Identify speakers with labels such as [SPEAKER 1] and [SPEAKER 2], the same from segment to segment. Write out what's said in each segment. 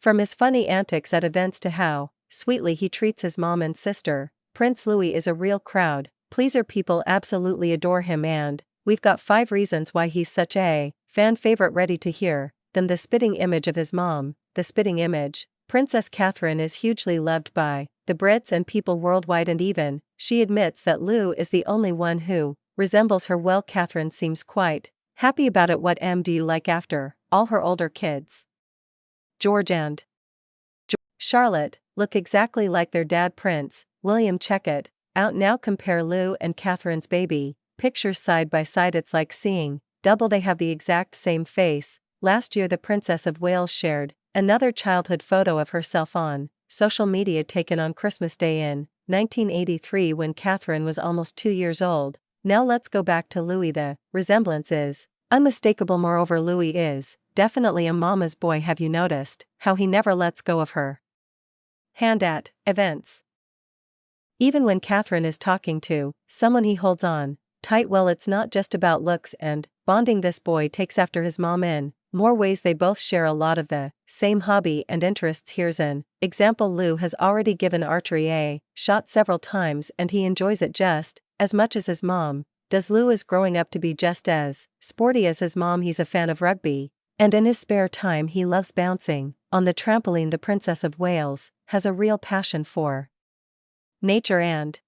[SPEAKER 1] From his funny antics at events to how sweetly he treats his mom and sister, Prince Louis is a real crowd pleaser. People absolutely adore him, and we've got 5 reasons why he's such a fan favorite. Ready to hear them? The spitting image of his mom. The spitting image. Princess Catherine is hugely loved by the Brits and people worldwide, and even she admits that Lou is the only one who resembles her. Well, Catherine seems quite happy about it. What do you like after all her older kids, George and Charlotte, look exactly like their dad Prince William? Check it out now. Compare Lou and Catherine's baby pictures side by side. It's like seeing double. They have the exact same face. Last year the Princess of Wales shared another childhood photo of herself on social media taken on Christmas Day in 1983 when Catherine was almost 2 years old. Now let's go back to Louis. The resemblance is unmistakable. Moreover, Louis is definitely a mama's boy. Have you noticed how he never lets go of her hand at events? Even when Catherine is talking to someone, he holds on tight. Well, it's not just about looks and bonding. This boy takes after his mom in more ways. They both share a lot of the same hobby and interests. Here's an example. Lou has already given archery a shot several times and he enjoys it just as much as his mom does. Lou is growing up to be just as sporty as his mom. He's a fan of rugby, and in his spare time he loves bouncing on the trampoline. The Princess of Wales has a real passion for nature, and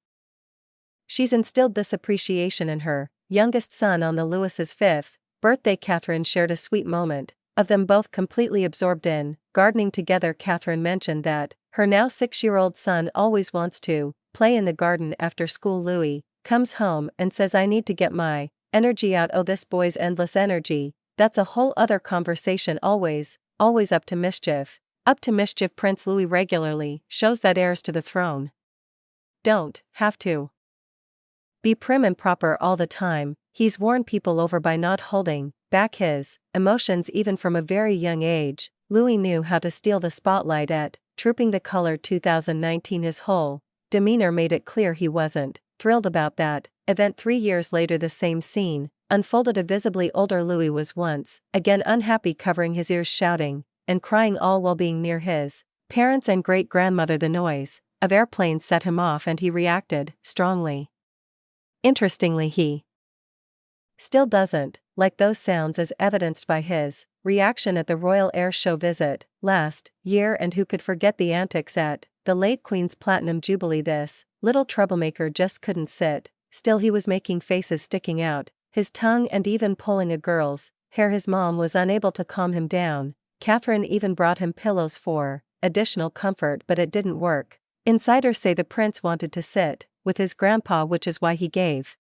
[SPEAKER 1] she's instilled this appreciation in her youngest son. On the Louis's 5th birthday, Catherine shared a sweet moment of them both completely absorbed in gardening together. Catherine mentioned that her now 6-year-old son always wants to play in the garden after school. Louis comes home and says, "I need to get my energy out." Oh, this boy's endless energy, that's a whole other conversation. Always up to mischief. Prince Louis regularly shows that heirs to the throne don't have to be prim and proper all the time. He's won people over by not holding back his emotions even from a very young age. Louis knew how to steal the spotlight at Trooping the Color 2019. His whole demeanor made it clear he wasn't thrilled about that event. 3 years later the same scene unfolded. A visibly older Louis was once again unhappy, covering his ears, shouting and crying, all while being near his parents and great-grandmother. The noise of airplanes set him off and he reacted strongly. Interestingly, he still doesn't like those sounds, as evidenced by his reaction at the Royal Air Show visit last year. And who could forget the antics at the late Queen's Platinum Jubilee? This little troublemaker just couldn't sit still. He was making faces, sticking out his tongue, and even pulling a girl's hair. His mom was unable to calm him down. Catherine even brought him pillows for additional comfort, but it didn't work. Insiders say the prince wanted to sit with his grandpa, which is why he gave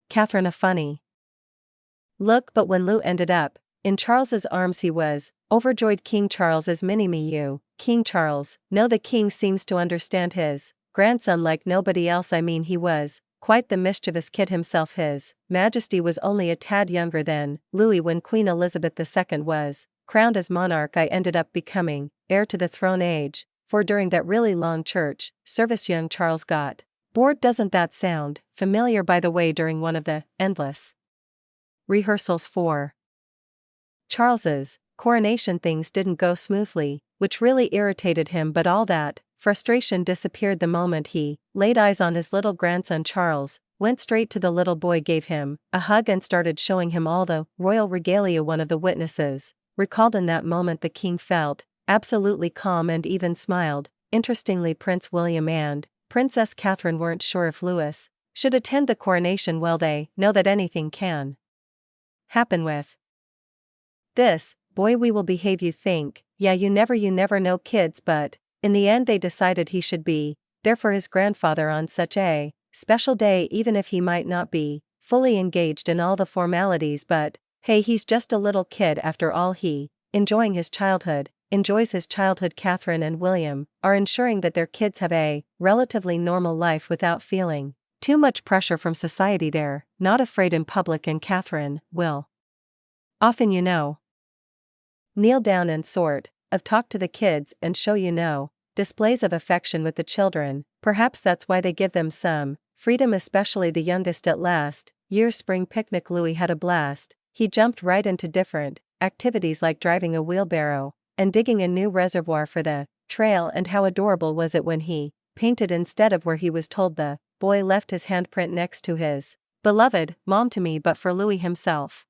[SPEAKER 1] Catherine a funny look. But when Lou ended up in Charles's arms, he was overjoyed. King Charles is mini-me you, King Charles. No, the king seems to understand his grandson like nobody else. I mean, he was quite the mischievous kid himself. His Majesty was only a tad younger than Louis when Queen Elizabeth II was crowned as monarch. I ended up becoming heir to the throne age, for during that really long church service young Charles got bored. Doesn't that sound familiar? By the way, during one of the endless rehearsals for Charles's coronation, things didn't go smoothly, which really irritated him, but all that frustration disappeared the moment he laid eyes on his little grandson. Charles went straight to the little boy, gave him a hug, and started showing him all the royal regalia. One of the witnesses recalled, in that moment the king felt absolutely calm and even smiled. Interestingly, Prince William and Princess Catherine weren't sure if Louis should attend the coronation. Well, they know that anything can happen with this boy. We will behave, you think? Yeah, you never know, kids. But in the end they decided he should be there for his grandfather on such a special day, even if he might not be fully engaged in all the formalities. But hey, he's just a little kid after all. He enjoys his childhood. Catherine and William are ensuring that their kids have a relatively normal life without feeling too much pressure from society. They're not afraid in public, and Catherine will often, kneel down and sort of talk to the kids and show displays of affection with the children. Perhaps that's why they give them some freedom, especially the youngest. At last year's spring picnic, Louis had a blast. He jumped right into different activities like driving a wheelbarrow and digging a new reservoir for the trail, and how adorable was it when he painted instead of where he was told. The boy left his handprint next to his beloved mom to me, but for Louis himself.